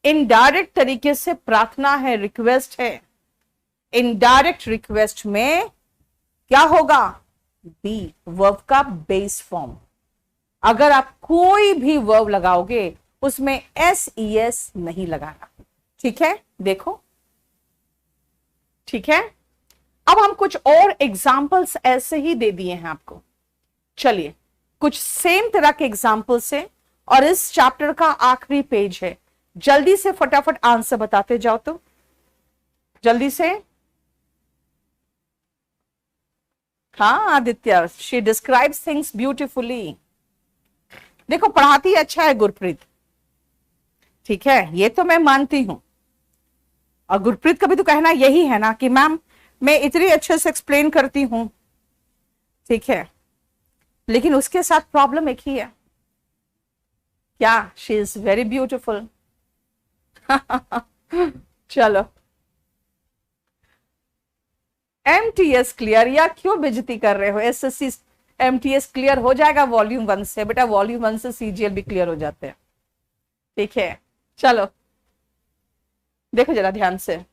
[SPEAKER 1] इनडायरेक्ट तरीके से प्रार्थना है, रिक्वेस्ट है। इनडायरेक्ट रिक्वेस्ट में क्या होगा, बी वर्ब का बेस फॉर्म। अगर आप कोई भी वर्ब लगाओगे उसमें SES नहीं लगाना, ठीक है, देखो, ठीक है। अब हम कुछ और एग्जाम्पल्स ऐसे ही दे दिए हैं आपको, चलिए कुछ सेम तरह के एग्जाम्पल से, और इस चैप्टर का आखिरी पेज है, जल्दी से फटाफट आंसर बताते जाओ तो जल्दी से। हाँ Aditya, she describes things beautifully. देखो पढ़ाती अच्छा है गुरप्रीत, ठीक है, ये तो मैं मानती हूं। और गुरप्रीत का भी तो कहना यही है ना कि मैम मैं इतनी अच्छे से एक्सप्लेन करती हूं, ठीक है, लेकिन उसके साथ प्रॉब्लम एक ही है, क्या, शी इज वेरी ब्यूटिफुल। चलो MTS क्लियर, या क्यों बेइज्जती कर रहे हो, SSC MTS क्लियर हो जाएगा वॉल्यूम 1 से। बेटा वॉल्यूम 1 से CGL भी क्लियर हो जाते हैं, ठीक है। चलो देखो जरा ध्यान से,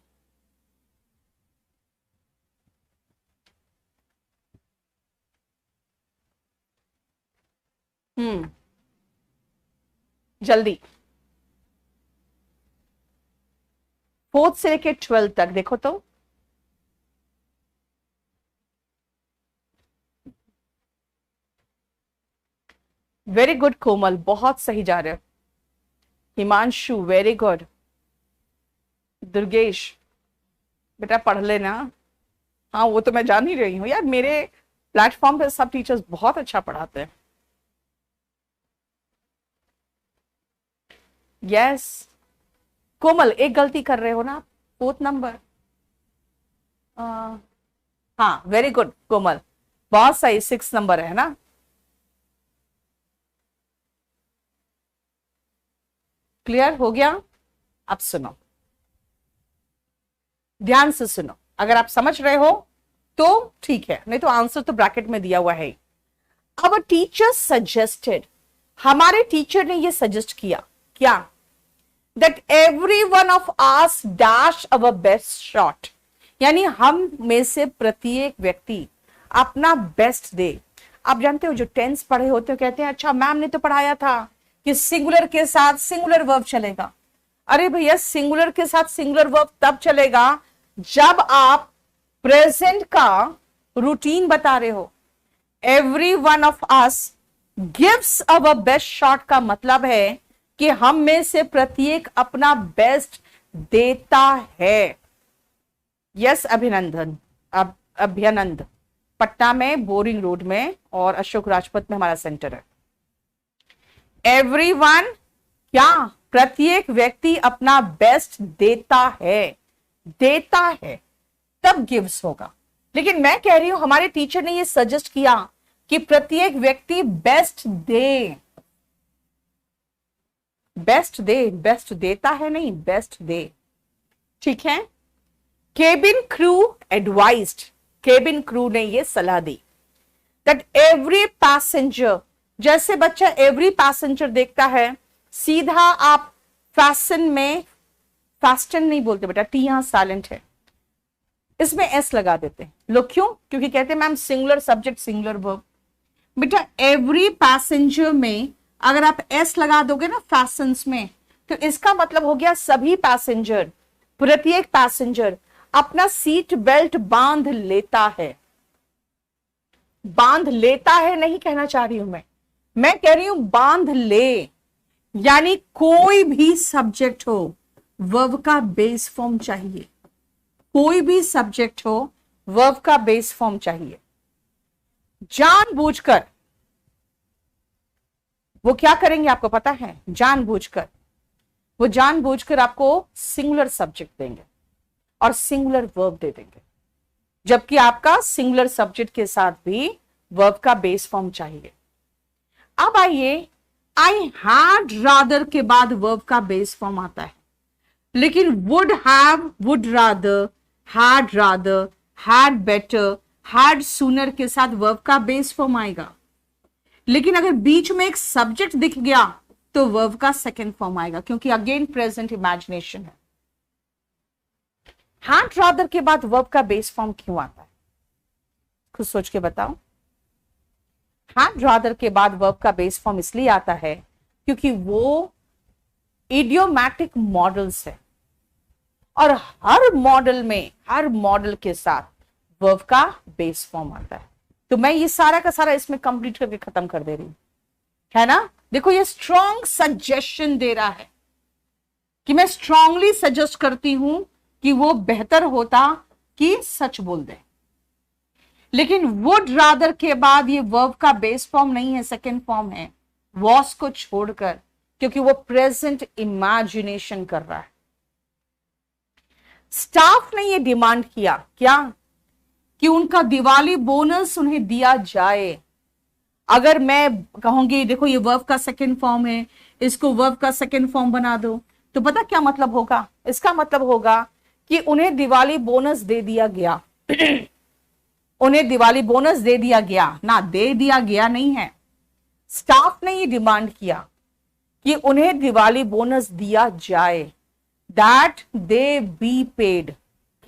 [SPEAKER 1] जल्दी 4th से लेके 12th तक देखो तो। वेरी गुड कोमल, बहुत सही जा रहे हो। Himanshu very good. दुर्गेश बेटा पढ़ लेना। हाँ वो तो मैं जान ही रही हूँ यार, मेरे प्लेटफॉर्म पे सब टीचर्स बहुत अच्छा पढ़ाते हैं। यस कोमल, एक गलती कर रहे हो ना, 4th नंबर। हाँ वेरी गुड कोमल, बहुत सही, 6 नंबर है ना। क्लियर हो गया। अब सुनो, ध्यान से सुनो, अगर आप समझ रहे हो तो ठीक है, नहीं तो आंसर तो ब्रैकेट में दिया हुआ है। अब टीचर सजेस्टेड, हमारे टीचर ने ये सजेस्ट किया क्या, that every one of us dash our best shot, यानी हम में से प्रत्येक व्यक्ति अपना बेस्ट दे। आप जानते हो जो टेंस पढ़े होते हो कहते हैं अच्छा मैम ने तो पढ़ाया था कि सिंगुलर के साथ सिंगुलर वर्ब चलेगा। अरे भैया सिंगुलर के साथ सिंगुलर वर्ब तब चलेगा जब आप प्रेजेंट का रूटीन बता रहे हो। Every one of us gives our best shot का मतलब है कि हम में से प्रत्येक अपना बेस्ट देता है। यस अभिनंदन, अभ्यनंद, पटना में बोरिंग रोड में और अशोक राजपथ में हमारा सेंटर है। एवरीवन क्या, प्रत्येक व्यक्ति अपना बेस्ट देता है तब गिव्स होगा। लेकिन मैं कह रही हूं हमारे टीचर ने ये सजेस्ट किया कि प्रत्येक व्यक्ति बेस्ट दे, बेस्ट देता है नहीं, बेस्ट दे, ठीक है। Cabin crew advised, cabin crew ने ये सलाह दी दैट एवरी पैसेंजर, जैसे बच्चा एवरी पैसेंजर देखता है, सीधा आप फैशन में फास्टन नहीं बोलते बेटा, टी यहां साइलेंट है, इसमें एस लगा देते हैं लोग। क्यों? क्योंकि कहते हैं ma'am singular subject singular verb. बेटा एवरी पैसेंजर में अगर आप एस लगा दोगे ना फैशंस में, तो इसका मतलब हो गया सभी पैसेंजर। प्रत्येक पैसेंजर अपना सीट बेल्ट बांध लेता है। बांध लेता है नहीं कहना चाह रही हूं मैं कह रही हूं बांध ले। यानी कोई भी सब्जेक्ट हो वर्ब का बेस फॉर्म चाहिए। कोई भी सब्जेक्ट हो वर्ब का बेस फॉर्म चाहिए। जानबूझकर वो क्या करेंगे आपको पता है? वो जानबूझकर आपको सिंगुलर सब्जेक्ट देंगे और सिंगुलर वर्ब दे देंगे, जबकि आपका सिंगुलर सब्जेक्ट के साथ भी वर्ब का बेस फॉर्म चाहिए। अब आइए, आई हैड रादर के बाद वर्ब का बेस फॉर्म आता है, लेकिन would have, would rather, had better, had sooner के साथ वर्ब का बेस फॉर्म आएगा। लेकिन अगर बीच में एक सब्जेक्ट दिख गया तो वर्ब का सेकंड फॉर्म आएगा, क्योंकि अगेन प्रेजेंट इमेजिनेशन है। हैड रादर के बाद वर्ब का बेस फॉर्म क्यों आता है? खुद सोच के बताओ। हैड रादर के बाद वर्ब का बेस फॉर्म इसलिए आता है क्योंकि वो इडियोमैटिक मॉडल्स है, और हर मॉडल के साथ वर्ब का बेस फॉर्म आता है। तो मैं ये सारा का सारा इसमें कंप्लीट करके खत्म कर दे रही हूं, है ना। देखो ये स्ट्रॉन्ग सजेशन दे रहा है कि मैं स्ट्रांगली सजेस्ट करती हूं कि वो बेहतर होता कि सच बोल दे। लेकिन वुड रादर के बाद ये वर्ब का बेस फॉर्म नहीं है, सेकेंड फॉर्म है, वॉस को छोड़कर, क्योंकि वो प्रेजेंट इमेजिनेशन कर रहा है। स्टाफ ने ये डिमांड किया क्या कि उनका दिवाली बोनस उन्हें दिया जाए। अगर मैं कहूंगी देखो ये वर्ब का सेकंड फॉर्म है, इसको वर्ब का सेकंड फॉर्म बना दो, तो पता क्या मतलब होगा? इसका मतलब होगा कि उन्हें दिवाली बोनस दे दिया गया। उन्हें दिवाली बोनस दे दिया गया ना, दे दिया गया नहीं है। स्टाफ ने ये डिमांड किया कि उन्हें दिवाली बोनस दिया जाए, दैट दे बी पेड।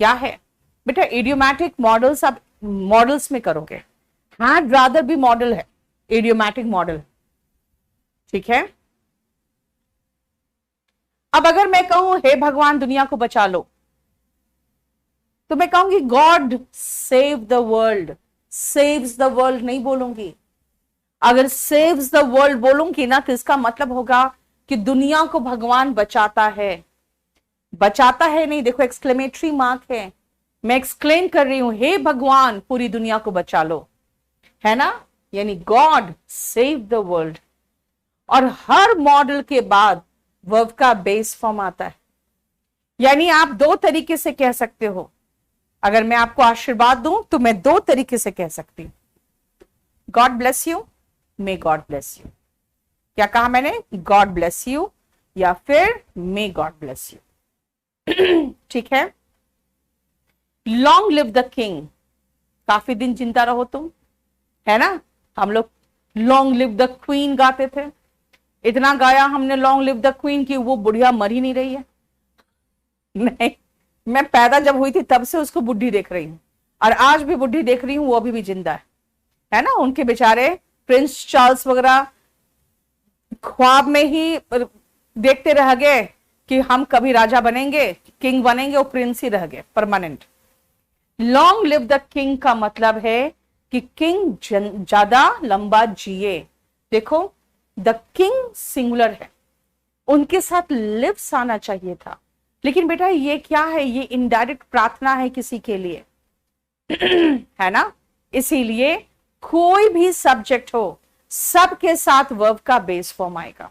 [SPEAKER 1] क्या है बेटा? इडियोमैटिक मॉडल्स आप मॉडल्स में करोगे। हैड रादर भी मॉडल है, इडियोमैटिक मॉडल, ठीक है। अब अगर मैं कहूं हे भगवान दुनिया को बचा लो, तो मैं कहूंगी God save the world. Saves the world नहीं बोलूंगी। अगर सेव्स द वर्ल्ड बोलूंगी ना तो इसका मतलब होगा कि दुनिया को भगवान बचाता है। बचाता है नहीं, देखो एक्सक्लेमेटरी मार्क है, मैं एक्सप्लेन कर रही हूं, हे भगवान पूरी दुनिया को बचा लो, है ना। यानी गॉड सेव द वर्ल्ड। और हर मॉडल के बाद वर्ब का बेस फॉर्म आता है। यानी आप दो तरीके से कह सकते हो। अगर मैं आपको आशीर्वाद दूं तो मैं दो तरीके से कह सकती हूं, God bless you, may God bless you. क्या कहा मैंने? गॉड ब्लेस यू या फिर मे गॉड ब्लेस यू, ठीक है। लॉन्ग लिव द किंग, काफी दिन जिंदा रहो तुम, है ना। हम लोग लॉन्ग लिव द क्वीन गाते थे, इतना गाया हमने लॉन्ग लिव द क्वीन की वो बुढ़िया मर ही नहीं रही है। नहीं, मैं पैदा जब हुई थी तब से उसको बुढ़ी देख रही हूं, और आज भी बुढ़ी देख रही हूं, वो अभी भी जिंदा है ना। उनके बेचारे प्रिंस चार्ल्स वगैरह ख्वाब में ही देखते रह गए कि हम कभी राजा बनेंगे, किंग बनेंगे, वो प्रिंस ही रह गए permanent. Long live the king का मतलब है कि किंग ज्यादा लंबा जिए। देखो द किंग सिंगुलर है, उनके साथ लिव्स आना चाहिए था, लेकिन बेटा ये क्या है? ये इनडायरेक्ट प्रार्थना है किसी के लिए, है ना। इसीलिए कोई भी सब्जेक्ट हो सबके साथ वर्ब का बेस फॉर्म आएगा।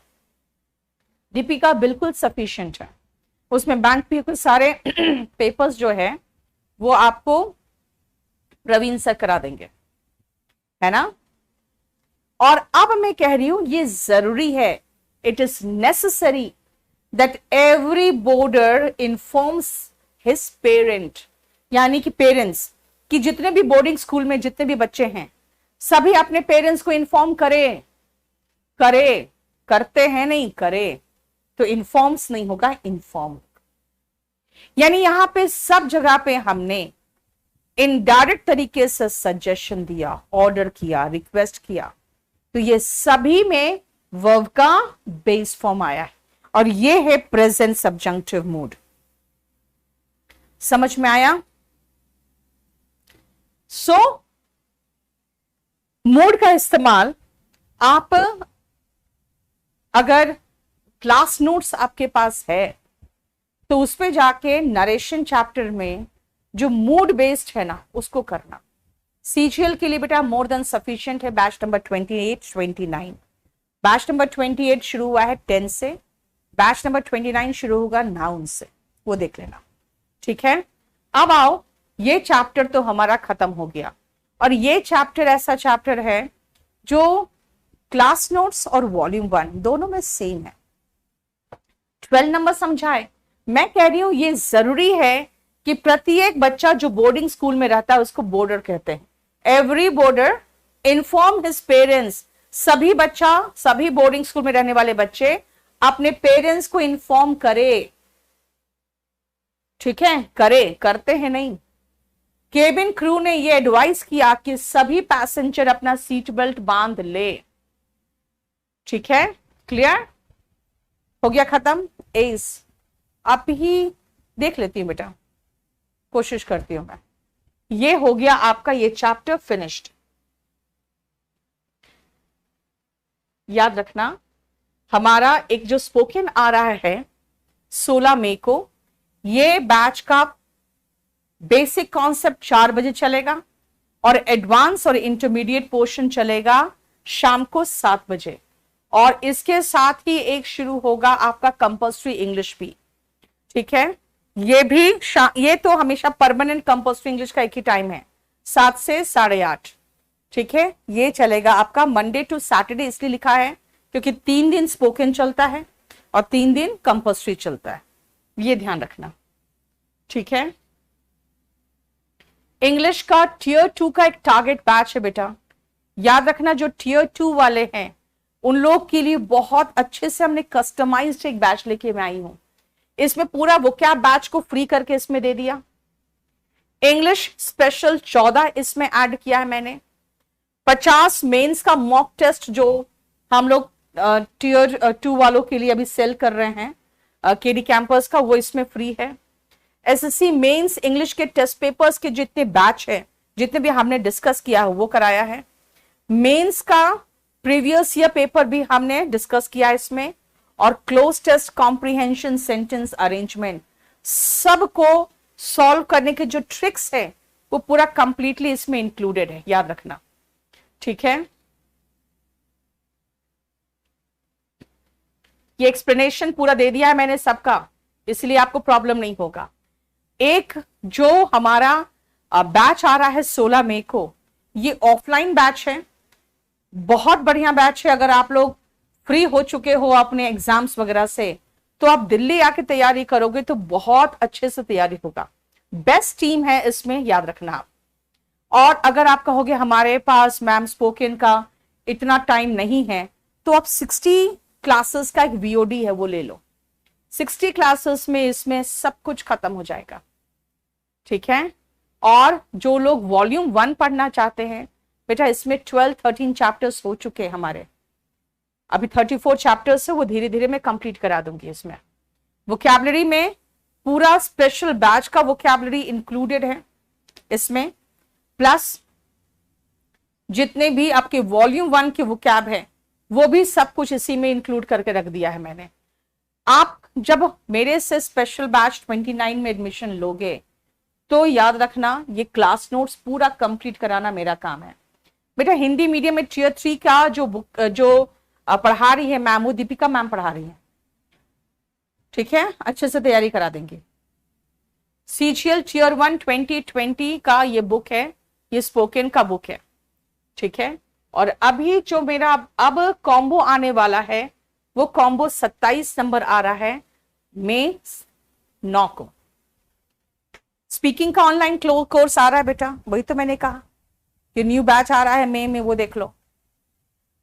[SPEAKER 1] दीपिका बिल्कुल सफिशिएंट है, उसमें बैंक पे सारे पेपर्स जो है वो आपको प्रवीण सर करा देंगे, है ना। और अब मैं कह रही हूं ये जरूरी है, it is necessary that every border informs his parent, यानी कि पेरेंट्स कि जितने भी बोर्डिंग स्कूल में जितने भी बच्चे हैं सभी अपने पेरेंट्स को इन्फॉर्म करते हैं नहीं करे, तो इन्फॉर्म्स नहीं होगा, इन्फॉर्म। यानी यहां पे सब जगह पे हमने इनडायरेक्ट तरीके से सजेशन दिया, ऑर्डर किया, रिक्वेस्ट किया, तो ये सभी में वर्ब का बेस फॉर्म आया है, और ये है प्रेजेंट सब्जंक्टिव मूड। समझ में आया? सो मूड का इस्तेमाल आप, अगर क्लास नोट्स आपके पास है तो उस पे जाके नरेशन चैप्टर में जो मूड बेस्ड है ना उसको करना। सीजीएल के लिए बेटा मोर देन सफिशिएंट है बैच नंबर 28 29। बैच नंबर 28 शुरू हुआ है 10 से, बैच नंबर 29 शुरू होगा नाउन से, वो देख लेना। ठीक है, अब आओ, ये चैप्टर तो हमारा खत्म हो गया और ये चैप्टर ऐसा चैप्टर है जो क्लास नोट्स और वॉल्यूम 1 दोनों में सेम है। 12 नंबर समझाए, मैं कह रही हूं ये जरूरी है कि प्रत्येक बच्चा जो बोर्डिंग स्कूल में रहता है उसको बोर्डर कहते हैं। Every border inform his parents, सभी बच्चा, सभी बोर्डिंग स्कूल में रहने वाले बच्चे अपने पेरेंट्स को इन्फॉर्म करे। ठीक है, करे, करते हैं नहीं। केबिन क्रू ने यह एडवाइस किया कि सभी पैसेंजर अपना सीट बेल्ट बांध ले। ठीक है, क्लियर हो गया, खत्म। एस आप ही देख लेती हूं बेटा, कोशिश करती हूं मैं। ये हो गया आपका ये चैप्टर फिनिश्ड। याद रखना हमारा एक जो स्पोकन आ रहा है 16 मई को, ये बैच का बेसिक कॉन्सेप्ट 4 बजे चलेगा और एडवांस और इंटरमीडिएट पोर्शन चलेगा शाम को 7 बजे। और इसके साथ ही एक शुरू होगा आपका कंपल्सरी इंग्लिश भी। ठीक है, ये भी ये तो हमेशा परमानेंट कंपल्सरी इंग्लिश का एक ही टाइम है, 7 से 8:30। ठीक है, ये चलेगा आपका मंडे टू सैटरडे, इसलिए लिखा है क्योंकि 3 दिन स्पोकन चलता है और 3 दिन कंपल्सरी चलता है, ये ध्यान रखना। ठीक है, इंग्लिश का टियर 2 का एक टारगेट बैच है बेटा। याद रखना जो टियर 2 वाले हैं उन लोग के लिए बहुत अच्छे से हमने कस्टमाइज्ड एक बैच लेके मैं आई हूं। इसमें पूरा वोकैब बैच को फ्री करके इसमें दे दिया। इंग्लिश स्पेशल 14 इसमें ऐड किया है मैंने। 50 मेंस का मॉक टेस्ट जो हम लोग टियर 2 वालों के लिए अभी सेल कर रहे हैं केडी कैंपस का, वो इसमें फ्री है। एसएससी मेंस इंग्लिश के टेस्ट पेपर्स के जितने बैच है, जितने भी हमने डिस्कस किया है वो कराया है। मेंस का प्रीवियस ईयर पेपर भी हमने डिस्कस किया इसमें, और cloze test comprehension sentence arrangement सबको सॉल्व करने के जो ट्रिक्स है वो पूरा कंप्लीटली इसमें इंक्लूडेड है, याद रखना। ठीक है, ये एक्सप्लेनेशन पूरा दे दिया है मैंने सबका, इसलिए आपको प्रॉब्लम नहीं होगा। एक जो हमारा बैच आ रहा है 16 मई को, ये ऑफलाइन बैच है, बहुत बढ़िया बैच है। अगर आप लोग फ्री हो चुके हो अपने एग्जाम्स वगैरह से तो आप दिल्ली आके तैयारी करोगे तो बहुत अच्छे से तैयारी होगा। बेस्ट टीम है इसमें, याद रखना आप। और अगर आप कहोगे हमारे पास मैम स्पोकन का इतना टाइम नहीं है, तो आप 60 क्लासेस का एक वीओडी है वो ले लो। 60 क्लासेस में इसमें सब कुछ खत्म हो जाएगा। ठीक है, और जो लोग वॉल्यूम 1 पढ़ना चाहते हैं बेटा, इसमें 12-13 चैप्टर्स हो चुके हैं हमारे, अभी 34 चैप्टर्स है, वो धीरे धीरे मैं कंप्लीट करा दूंगी। इसमें वोकैबुलरी में पूरा स्पेशल बैच का वोकैबुलरी इंक्लूडेड है इसमें, प्लस जितने भी आपके वॉल्यूम 1 के वोकैब है वो भी सब कुछ इसी में इंक्लूड करके रख दिया है मैंने। आप जब मेरे से स्पेशल बैच 29 में एडमिशन लोगे तो याद रखना ये क्लास नोट्स पूरा कंप्लीट कराना मेरा काम है बेटा। हिंदी मीडियम में टियर 3 का जो पढ़ा रही है मैम, वो दीपिका मैम पढ़ा रही है। ठीक है, अच्छे से तैयारी करा देंगे। सीजीएल टियर 1 2020 का ये बुक है, ये स्पोकन का बुक है। ठीक है, और अभी जो मेरा अब कॉम्बो आने वाला है वो कॉम्बो 27 नंबर आ रहा है मई 9 को। स्पीकिंग का ऑनलाइन कोर्स आ रहा है बेटा, वही तो मैंने कहा कि न्यू बैच आ रहा है मई में, वो देख लो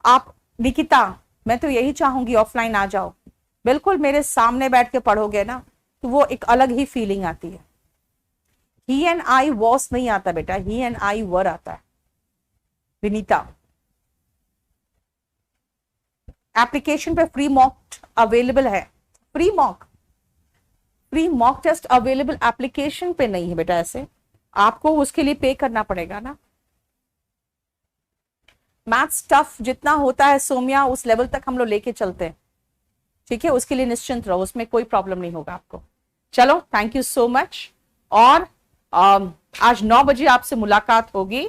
[SPEAKER 1] आप। निकिता, मैं तो यही चाहूंगी ऑफलाइन आ जाओ, बिल्कुल मेरे सामने बैठ के पढ़ोगे ना तो वो एक अलग ही फीलिंग आती है। ही एंड आई वॉस नहीं आता बेटा, ही एंड आई वर आता है। विनीता, एप्लीकेशन पे फ्री मॉक अवेलेबल है, free pre mock test available application पे नहीं है बेटा, ऐसे आपको उसके लिए पे करना पड़ेगा ना। मैथ्स टफ जितना होता है सोम्या, उस लेवल तक हम लोग लेके चलते हैं, ठीक है। उसके लिए निश्चिंत रहो, उसमें कोई प्रॉब्लम नहीं होगा आपको। चलो, थैंक यू सो मच। और आज 9 बजे आपसे मुलाकात होगी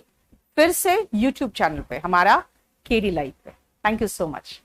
[SPEAKER 1] फिर से यूट्यूब चैनल पे, हमारा केडी लाइव पे। Thank you so much.